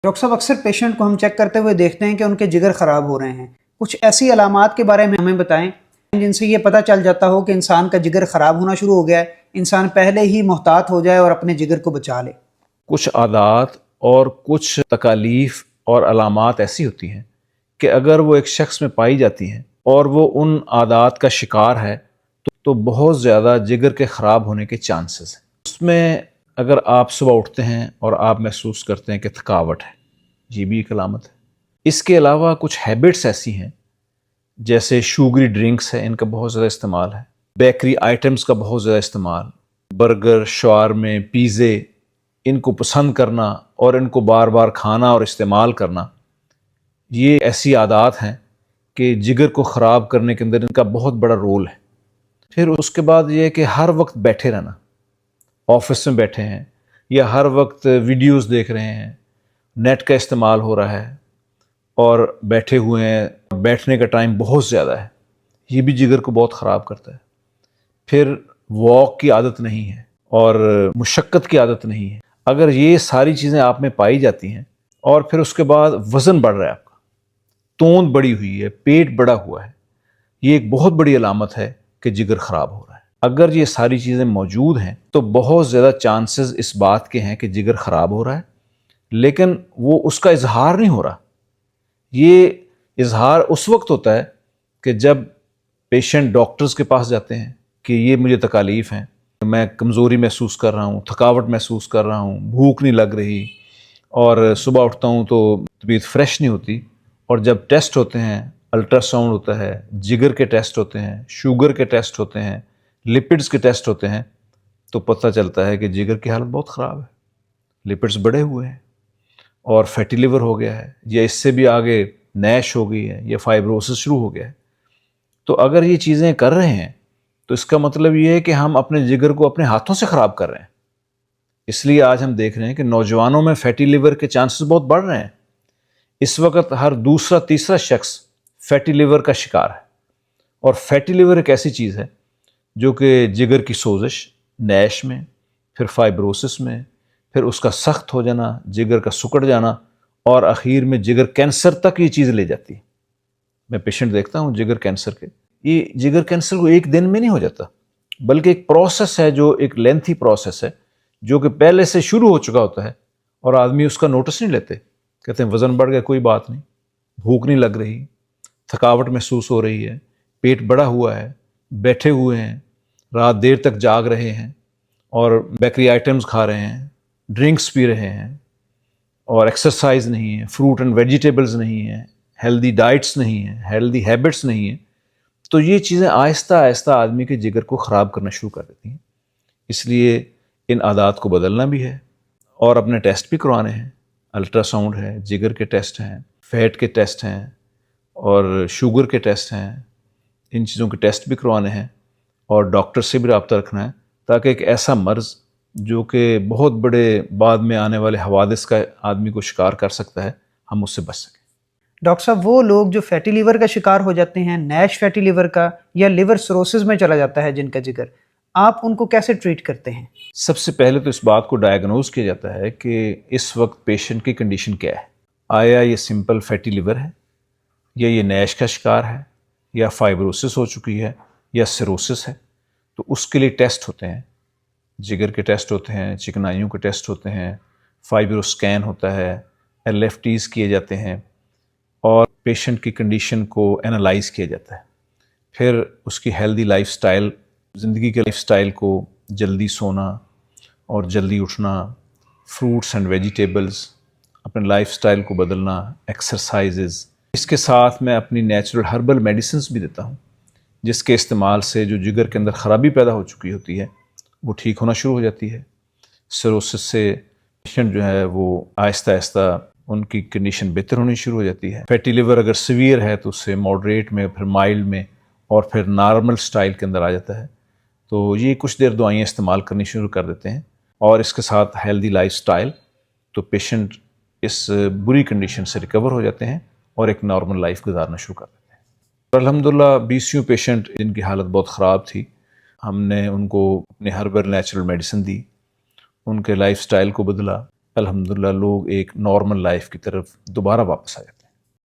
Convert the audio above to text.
Doctor صاحب اکثر patient کو ہم چیک کرتے ہوئے دیکھتے ہیں کہ ان کے جگر خراب ہو رہے ہیں. کچھ ایسی علامات کے بارے میں ہمیں بتائیں جن سے یہ پتہ چل جاتا ہو کہ انسان کا جگر خراب ہونا شروع ہو گیا ہے، انسان پہلے ہی محتاط ہو جائے اور اپنے جگر کو بچا لے. کچھ عادات اور کچھ تکالیف اور علامات ایسی ہوتی ہیں کہ اگر وہ ایک شخص میں پائی جاتی ہیں اور وہ ان عادات کا شکار ہے تو بہت زیادہ جگر کے خراب ہونے کے چانسز ہیں. اس میں اگر آپ صبح اٹھتے ہیں اور آپ محسوس کرتے ہیں کہ تھکاوٹ ہے، یہ بھی ایک علامت ہے. اس کے علاوہ کچھ ہیبٹس ایسی ہیں جیسے شوگری ڈرنکس ہیں، ان کا بہت زیادہ استعمال ہے، بیکری آئٹمز کا بہت زیادہ استعمال، برگر، شاورمے، پیزے، ان کو پسند کرنا اور ان کو بار بار کھانا اور استعمال کرنا، یہ ایسی عادات ہیں کہ جگر کو خراب کرنے کے اندر ان کا بہت بڑا رول ہے. پھر اس کے بعد یہ ہے کہ ہر وقت بیٹھے رہنا، آفس میں بیٹھے ہیں یا ہر وقت ویڈیوز دیکھ رہے ہیں، نیٹ کا استعمال ہو رہا ہے اور بیٹھے ہوئے ہیں، بیٹھنے کا ٹائم بہت زیادہ ہے، یہ بھی جگر کو بہت خراب کرتا ہے. پھر واک کی عادت نہیں ہے اور مشقت کی عادت نہیں ہے. اگر یہ ساری چیزیں آپ میں پائی جاتی ہیں اور پھر اس کے بعد وزن بڑھ رہا ہے، آپ کا توند بڑی ہوئی ہے، پیٹ بڑا ہوا ہے، یہ ایک بہت بڑی علامت ہے کہ جگر خراب ہو رہا ہے. اگر یہ ساری چیزیں موجود ہیں تو بہت زیادہ چانسز اس بات کے ہیں کہ جگر خراب ہو رہا ہے، لیکن وہ اس کا اظہار نہیں ہو رہا. یہ اظہار اس وقت ہوتا ہے کہ جب پیشنٹ ڈاکٹرز کے پاس جاتے ہیں کہ یہ مجھے تکالیف ہیں، میں کمزوری محسوس کر رہا ہوں، تھکاوٹ محسوس کر رہا ہوں، بھوک نہیں لگ رہی اور صبح اٹھتا ہوں تو طبیعت فریش نہیں ہوتی. اور جب ٹیسٹ ہوتے ہیں، الٹرا ساؤنڈ ہوتا ہے، جگر کے ٹیسٹ ہوتے ہیں، شوگر کے ٹیسٹ ہوتے ہیں، لپڈز کے ٹیسٹ ہوتے ہیں، تو پتہ چلتا ہے کہ جگر کی حالت بہت خراب ہے، لپڈز بڑھے ہوئے ہیں اور فیٹی لیور ہو گیا ہے، یا اس سے بھی آگے نیش ہو گئی ہے یا فائبروسس شروع ہو گیا ہے. تو اگر یہ چیزیں کر رہے ہیں تو اس کا مطلب یہ ہے کہ ہم اپنے جگر کو اپنے ہاتھوں سے خراب کر رہے ہیں. اس لیے آج ہم دیکھ رہے ہیں کہ نوجوانوں میں فیٹی لیور کے چانسز بہت بڑھ رہے ہیں. اس وقت ہر دوسرا تیسرا شخص فیٹی لیور کا شکار ہے. اور فیٹی لیور ایک ایسی چیز ہے جو کہ جگر کی سوزش، نیش میں، پھر فائبروسس میں، پھر اس کا سخت ہو جانا، جگر کا سکڑ جانا، اور اخیر میں جگر کینسر تک یہ چیز لے جاتی ہے. میں پیشنٹ دیکھتا ہوں جگر کینسر کے، یہ جگر کینسر کو ایک دن میں نہیں ہو جاتا، بلکہ ایک پروسیس ہے، جو ایک لینتھی پروسیس ہے، جو کہ پہلے سے شروع ہو چکا ہوتا ہے اور آدمی اس کا نوٹس نہیں لیتے. کہتے ہیں وزن بڑھ گیا، کوئی بات نہیں، بھوک نہیں لگ رہی، تھکاوٹ محسوس ہو رہی ہے، پیٹ بڑا ہوا ہے، بیٹھے ہوئے ہیں، رات دیر تک جاگ رہے ہیں اور بیکری آئٹمز کھا رہے ہیں، ڈرنکس پی رہے ہیں، اور ایکسرسائز نہیں ہے، فروٹ اینڈ ویجیٹیبلز نہیں ہیں، ہیلدی ڈائٹس نہیں ہیں، ہیلدی ہیبٹس نہیں ہیں. تو یہ چیزیں آہستہ آہستہ آدمی کے جگر کو خراب کرنا شروع کر دیتی ہیں. اس لیے ان عادات کو بدلنا بھی ہے اور اپنے ٹیسٹ بھی کروانے ہیں. الٹرا ساؤنڈ ہے، جگر کے ٹیسٹ ہیں، فیٹ کے ٹیسٹ ہیں اور شوگر کے ٹیسٹ ہیں. ان چیزوں کے ٹیسٹ بھی کروانے ہیں اور ڈاکٹر سے بھی رابطہ رکھنا ہے، تاکہ ایک ایسا مرض جو کہ بہت بڑے بعد میں آنے والے حوادث کا آدمی کو شکار کر سکتا ہے، ہم اس سے بچ سکیں. ڈاکٹر صاحب وہ لوگ جو فیٹی لیور کا شکار ہو جاتے ہیں، نیش فیٹی لیور کا یا لیور سروسز میں چلا جاتا ہے جن کا جگر، آپ ان کو کیسے ٹریٹ کرتے ہیں؟ سب سے پہلے تو اس بات کو ڈائیگنوز کیا جاتا ہے کہ اس وقت پیشنٹ کی کنڈیشن کیا ہے. آیا یہ سمپل فیٹی لیور ہے، یا یہ نیش کا شکار ہے، یا فائبروسس ہو چکی ہے، یا سیروسس ہے. تو اس کے لیے ٹیسٹ ہوتے ہیں، جگر کے ٹیسٹ ہوتے ہیں، چکنائیوں کے ٹیسٹ ہوتے ہیں، فائبرو اسکین ہوتا ہے، LFTs کیے جاتے ہیں اور پیشنٹ کی کنڈیشن کو انالائز کیا جاتا ہے. پھر اس کی ہیلدی لائف سٹائل، زندگی کے لائف سٹائل کو، جلدی سونا اور جلدی اٹھنا، فروٹس اینڈ ویجیٹیبلز، اپنے لائف سٹائل کو بدلنا، ایکسرسائزز. اس کے ساتھ میں اپنی نیچرل ہربل میڈیسنز بھی دیتا ہوں، جس کے استعمال سے جو جگر کے اندر خرابی پیدا ہو چکی ہوتی ہے وہ ٹھیک ہونا شروع ہو جاتی ہے. سیروسس سے پیشنٹ جو ہے وہ آہستہ آہستہ ان کی کنڈیشن بہتر ہونی شروع ہو جاتی ہے. فیٹی لیور اگر سیویئر ہے تو اس سے ماڈریٹ میں، پھر مائلڈ میں، اور پھر نارمل سٹائل کے اندر آ جاتا ہے. تو یہ کچھ دیر دوائیاں استعمال کرنی شروع کر دیتے ہیں اور اس کے ساتھ ہیلدی لائف سٹائل، تو پیشنٹ اس بری کنڈیشن سے ریکور ہو جاتے ہیں اور ایک نارمل لائف گزارنا شروع کر دیتے ہیں. الحمدللہ 20 پیشنٹ جن کی حالت بہت خراب تھی، ہم نے ان کو اپنے ہربل نیچرل میڈیسن دی، ان کے لائف سٹائل کو بدلا. الحمدللہ لوگ ایک نارمل لائف کی طرف دوبارہ واپس آ جاتے ہیں۔